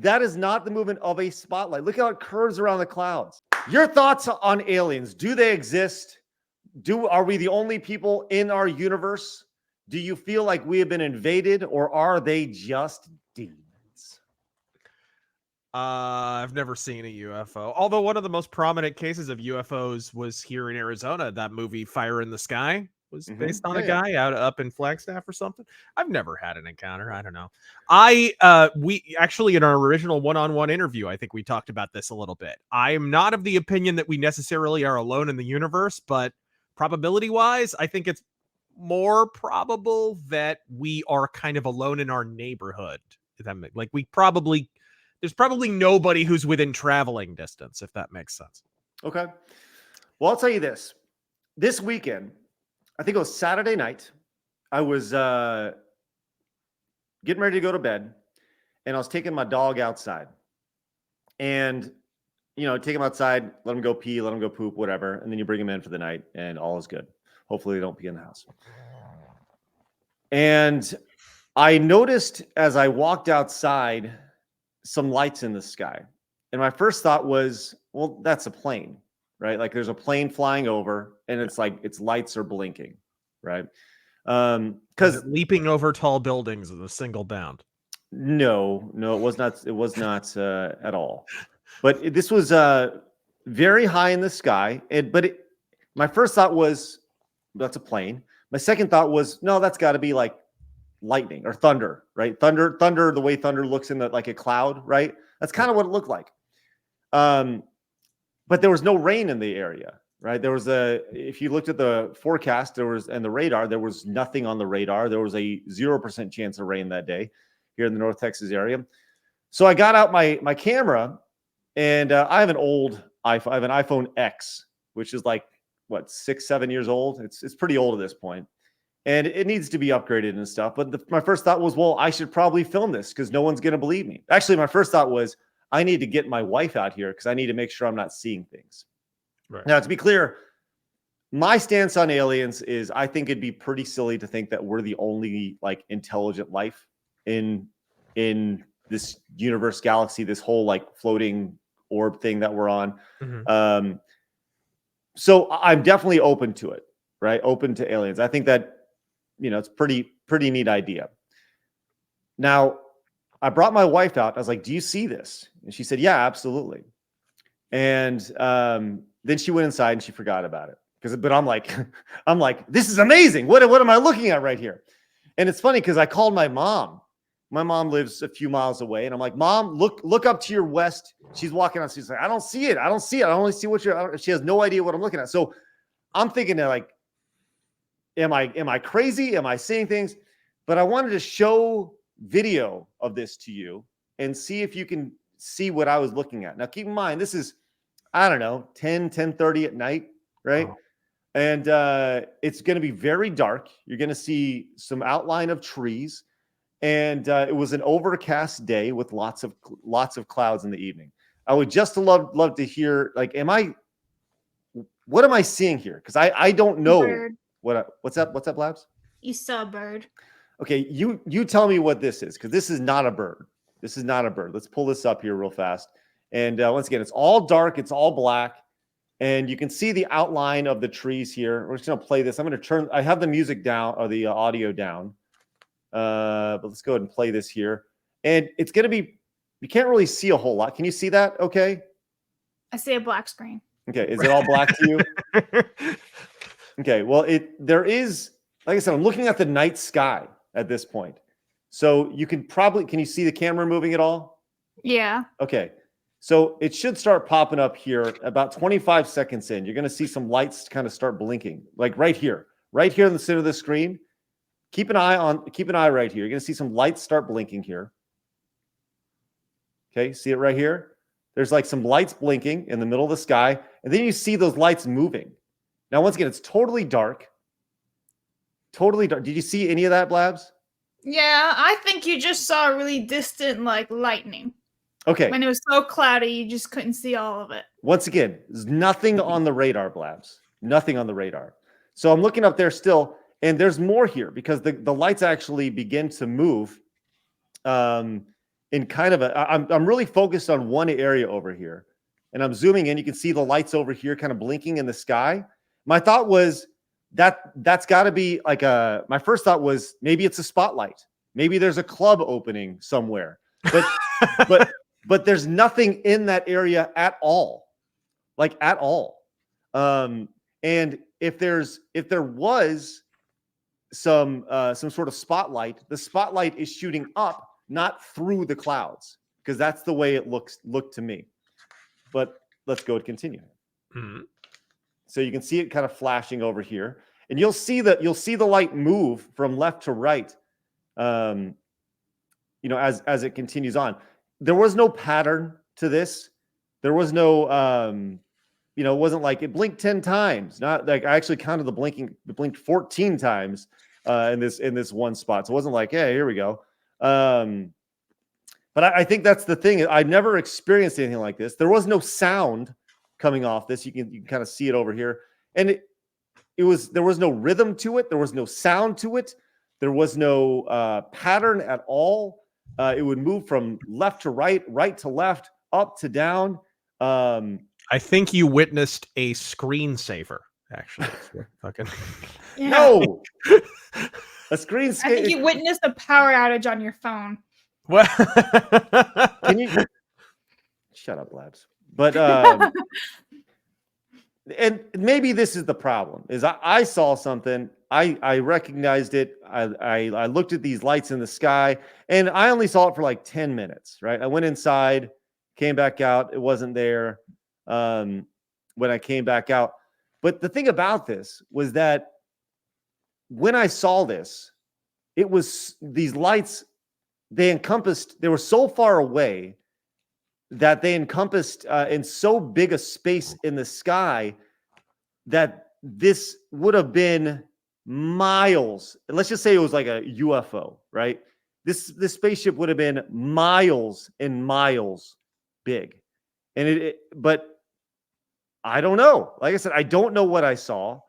That is not the movement of a spotlight. Look how it curves around the clouds. Your thoughts on aliens? Do they exist? Are we the only people in our universe? Do you feel like we have been invaded, or are they just demons? I've never seen a UFO. Although one of the most prominent cases of UFOs was here in Arizona. That movie Fire in the Sky was based on a guy out up in Flagstaff or something. I've never had an encounter. I don't know. We actually, in our original one-on-one interview, I think we talked about this a little bit. I am not of the opinion that we necessarily are alone in the universe, but probability wise, I think it's more probable that we are kind of alone in our neighborhood. Like there's probably nobody who's within traveling distance, if that makes sense. Okay. Well, I'll tell you this. This weekend, I think it was Saturday night, I was getting ready to go to bed, and I was taking my dog outside. And, take him outside, let him go pee, let him go poop, whatever. And then you bring him in for the night, and all is good. Hopefully they don't pee in the house. And I noticed as I walked outside some lights in the sky. And my first thought was, well, that's a plane, right? Like there's a plane flying over and it's like its lights are blinking, right? Because leaping over tall buildings in a single bound. No, it was not. It was not at all. But this was very high in the sky. My first thought was, that's a plane. My second thought was, no, that's got to be like lightning or thunder, right? Thunder, the way thunder looks in like a cloud, right? That's kind of what it looked like. But there was no rain in the area, right? If you looked at the forecast, and the radar, there was nothing on the radar. There was a 0% chance of rain that day here in the North Texas area. So I got out my camera, and I have an old iPhone. I have an iPhone X, which is like, 6-7 years old. It's pretty old at this point. And it needs to be upgraded and stuff. But my first thought was, well, I should probably film this because no one's going to believe me. Actually, my first thought was, I need to get my wife out here because I need to make sure I'm not seeing things. Right. Now, to be clear, my stance on aliens is I think it'd be pretty silly to think that we're the only like intelligent life in this universe, galaxy, this whole like floating orb thing that we're on. Mm-hmm. So I'm definitely open to it, right? Open to aliens. I think that, it's pretty neat idea. Now, I brought my wife out. I was like, do you see this? And she said, yeah, absolutely. And then she went inside and she forgot about it. But I'm like, this is amazing. What am I looking at right here? And it's funny because I called my mom. My mom lives a few miles away. And I'm like, Mom, look up to your west. She's walking out. She's like, I don't see it. I only see she has no idea what I'm looking at. So I'm thinking that like, am I crazy? Am I seeing things? But I wanted to show video of this to you and see if you can see what I was looking at. Now, keep in mind, this is, I don't know, 10:30 at night, right? Oh. And it's going to be very dark. You're going to see some outline of trees. And it was an overcast day with lots of clouds in the evening. I would just love to hear, like, what am I seeing here? Because I don't know. Bird. What's up, Labs? You saw a bird. Okay, you tell me what this is, because this is not a bird. This is not a bird. Let's pull this up here real fast. And once again, it's all dark. It's all black. And you can see the outline of the trees here. We're just going to play this. I have the music down, or the audio down. But let's go ahead and play this here. And it's going to be, you can't really see a whole lot. Can you see that okay? I see a black screen. Okay, is it all black to you? Okay, well, there is, like I said, I'm looking at the night sky at this point. So can you see the camera moving at all? Yeah. Okay, so it should start popping up here about 25 seconds in. You're going to see some lights kind of start blinking, like right here in the center of the screen. Keep an eye right here. You're going to see some lights start blinking here. Okay, see it right here? There's like some lights blinking in the middle of the sky, and then you see those lights moving. Now, once again, it's totally dark. Totally dark. Did you see any of that, Blabs? Yeah, I think you just saw a really distant, like, lightning. Okay. When it was so cloudy, you just couldn't see all of it. Once again, there's nothing on the radar, Blabs. Nothing on the radar. So I'm looking up there still, and there's more here because the lights actually begin to move. And in kind of a. I'm really focused on one area over here, and I'm zooming in. You can see the lights over here, kind of blinking in the sky. My thought was that's got to be like a. My first thought was maybe it's a spotlight. Maybe there's a club opening somewhere, but there's nothing in that area at all, like at all. And if there was some sort of spotlight, the spotlight is shooting up, not through the clouds, because that's the way it looked to me. But let's go to continue. Mm-hmm. So you can see it kind of flashing over here, and you'll see the light move from left to right. As it continues on. There was no pattern to this. There was no it wasn't like it blinked 10 times. Not like I actually counted the blinking. It blinked 14 times in this one spot. So it wasn't like, hey, here we go. But I think that's the thing. I never experienced anything like this. There was no sound coming off this. You can kind of see it over here. And there was no rhythm to it. There was no sound to it. There was no pattern at all. It would move from left to right, right to left, up to down. I think you witnessed a screensaver, actually. Fucking Yeah. No, a screensaver. I think you witnessed a power outage on your phone. What? Can you shut up, Labs? But and maybe this is the problem: is I saw something, I recognized it, I looked at these lights in the sky, and I only saw it for like 10 minutes. Right? I went inside, came back out, it wasn't there. When I came back out. But the thing about this was that when I saw this, it was these lights, they were so far away that they encompassed in so big a space in the sky that this would have been miles. Let's just say it was like a UFO, right? This spaceship would have been miles and miles big. And but I don't know. Like I said, I don't know what I saw.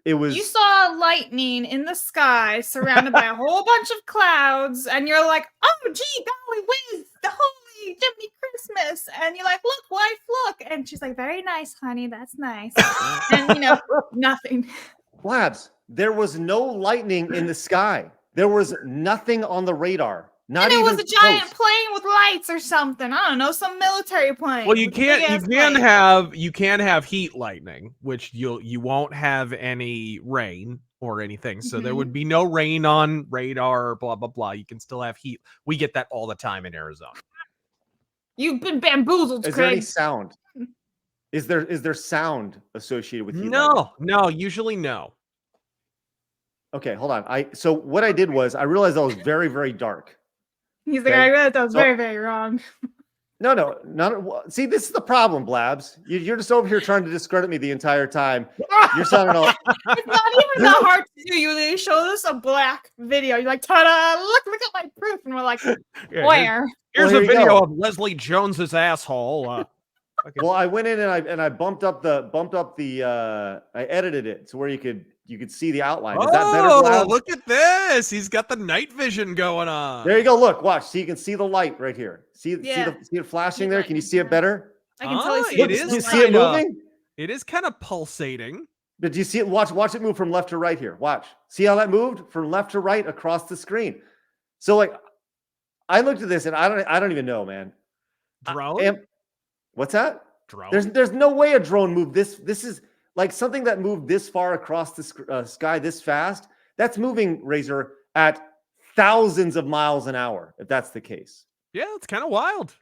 It was. You saw lightning in the sky surrounded by a whole bunch of clouds, and you're like, oh, gee, golly whiz, the holy Jiminy Christmas. And you're like, look, wife, look. And she's like, very nice, honey. That's nice. And, nothing. Labs, there was no lightning in the sky. There was nothing on the radar. Not and it even was a giant close. plane with lights or something. I don't know, some military plane. Well, you with a big-ass can have heat lightning, which you won't have any rain or anything. So there would be no rain on radar, blah blah blah. You can still have heat. We get that all the time in Arizona. You've been bamboozled, Is Craig. there any sound? Is there sound associated with heat lightning? No, usually no. Okay, hold on. So what I did was I realized that was very, very dark. He's like, Okay. I realized that was very, very wrong. No. See, this is the problem, Blabs. You're just over here trying to discredit me the entire time. You're sounding all. It's not even that hard to do. You literally showed us a black video. You're like, ta-da! Look at my proof, and we're like, where? Here's Well, a here you video go. of Leslie Jones's asshole. Well, I went in and I bumped up the. I edited it to where you could see the outline. Is that better, Blabs? Look at this! He's got the night vision going on. There you go. Look, watch. So you can see the light right here. See it flashing there? Can you see it better? I can totally see it this is Do you light. see it moving? It is kind of pulsating. But do you see it? Watch it move from left to right here. Watch. See how that moved from left to right across the screen. So like, I looked at this and I don't even know, man. Drone? What's that? Drone? There's no way a drone moved this. This is like something that moved this far across the sky this fast. That's moving, Razor, at thousands of miles an hour. If that's the case, Yeah, it's kind of wild.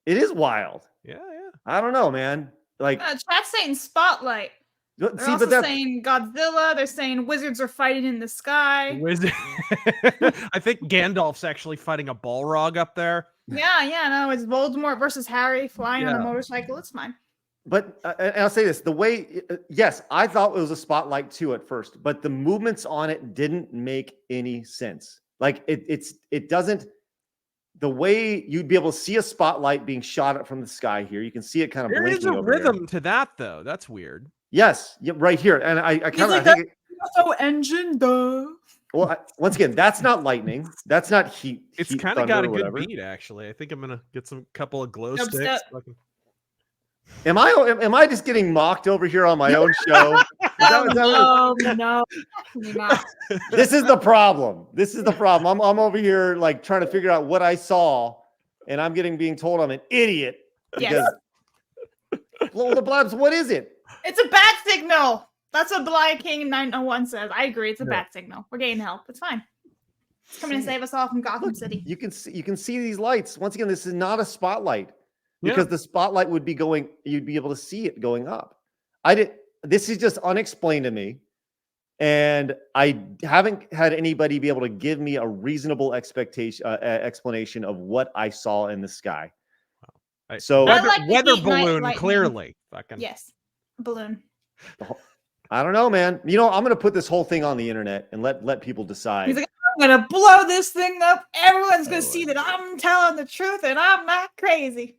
it is wild. Yeah. I don't know, man. Like, Chat's saying spotlight. They're see, also but that saying Godzilla. They're saying wizards are fighting in the sky. I think Gandalf's actually fighting a Balrog up there. Yeah. No, it's Voldemort versus Harry flying on a Yeah. motorcycle. It's fine. But and I'll say this: the way, yes, I thought it was a spotlight too at first, but the movements on it didn't make any sense. Like it doesn't. The way you'd be able to see a spotlight being shot at from the sky here, you can see it kind of There blinking is a over rhythm here. to that, though. That's weird. Yes, right here, and I kind of like I think UFO engine, duh. Well, once again, that's not lightning. That's not heat. It's heat, kind of thunder, got a or good whatever. beat, actually. I think I'm gonna get some couple of glow Dubstep. sticks. Fucking- Am I just getting mocked over here on my own show? No, definitely not. This is the problem. This is the problem. I'm over here like trying to figure out what I saw, and I'm being told I'm an idiot because well, the Blabs, what is it? It's a bat signal. That's what Bly King 901 says. I agree. It's a bat signal. We're getting help. It's fine. It's coming to save us all from Gotham City. You can see these lights. Once again, this is not a spotlight because the spotlight would be going. You'd be able to see it going up. This is just unexplained to me, and I haven't had anybody be able to give me a reasonable explanation of what I saw in the sky. So weather balloon, clearly. Fucking yes, balloon. I don't know, man. You know, I'm gonna put this whole thing on the internet and let people decide. He's like, I'm gonna blow this thing up. Everyone's gonna see that I'm telling the truth and I'm not crazy.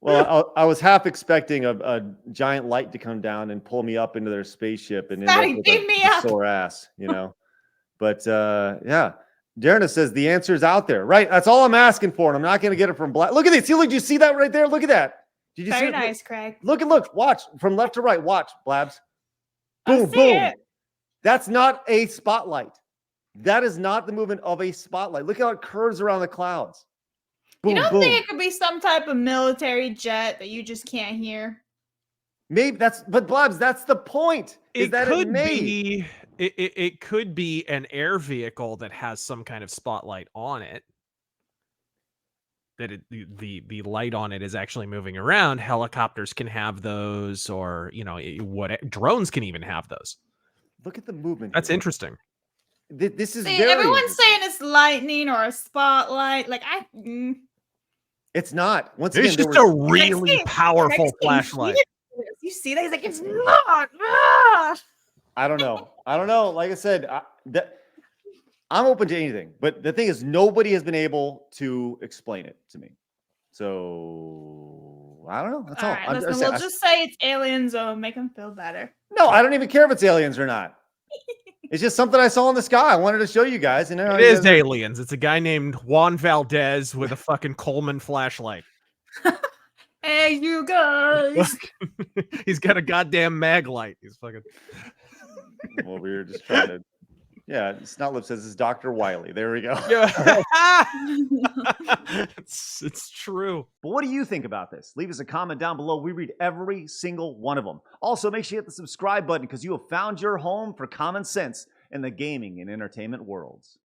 Well, I was half expecting a giant light to come down and pull me up into their spaceship and end up with a sore ass, you know. But yeah, Darren says the answer is out there, right? That's all I'm asking for, and I'm not going to get it from Black. Look at this. Did you see that right there? Look at that. Did you see it? Very nice, Craig. Look. Watch from left to right. Watch, Blabs. Boom, boom. It. That's not a spotlight. That is not the movement of a spotlight. Look how it curves around the clouds. Boom, you don't boom. think it could be some type of military jet that you just can't hear? Maybe but Blabs, that's the point. It could be an air vehicle that has some kind of spotlight on it. That the light on it is actually moving around. Helicopters can have those, or drones can even have those. Look at the movement. That's interesting. This is everyone's saying it's lightning or a spotlight. Like it's not. Once again, it's just a really powerful flashlight. You see that? He's like, it's not. I don't know. Like I said, I'm open to anything, but the thing is, nobody has been able to explain it to me. So I don't know. That's all. Right, listen, we'll just say it's aliens, or make them feel better. No, I don't even care if it's aliens or not. It's just something I saw in the sky. I wanted to show you guys. And it is aliens. It's a guy named Juan Valdez with a fucking Coleman flashlight. Hey, you guys. He's got a goddamn mag light. He's fucking. Well, we were just trying to. Yeah, Snotlip says it's Dr. Wiley. There we go. Yeah. It's true. But what do you think about this? Leave us a comment down below. We read every single one of them. Also, make sure you hit the subscribe button because you have found your home for common sense in the gaming and entertainment worlds.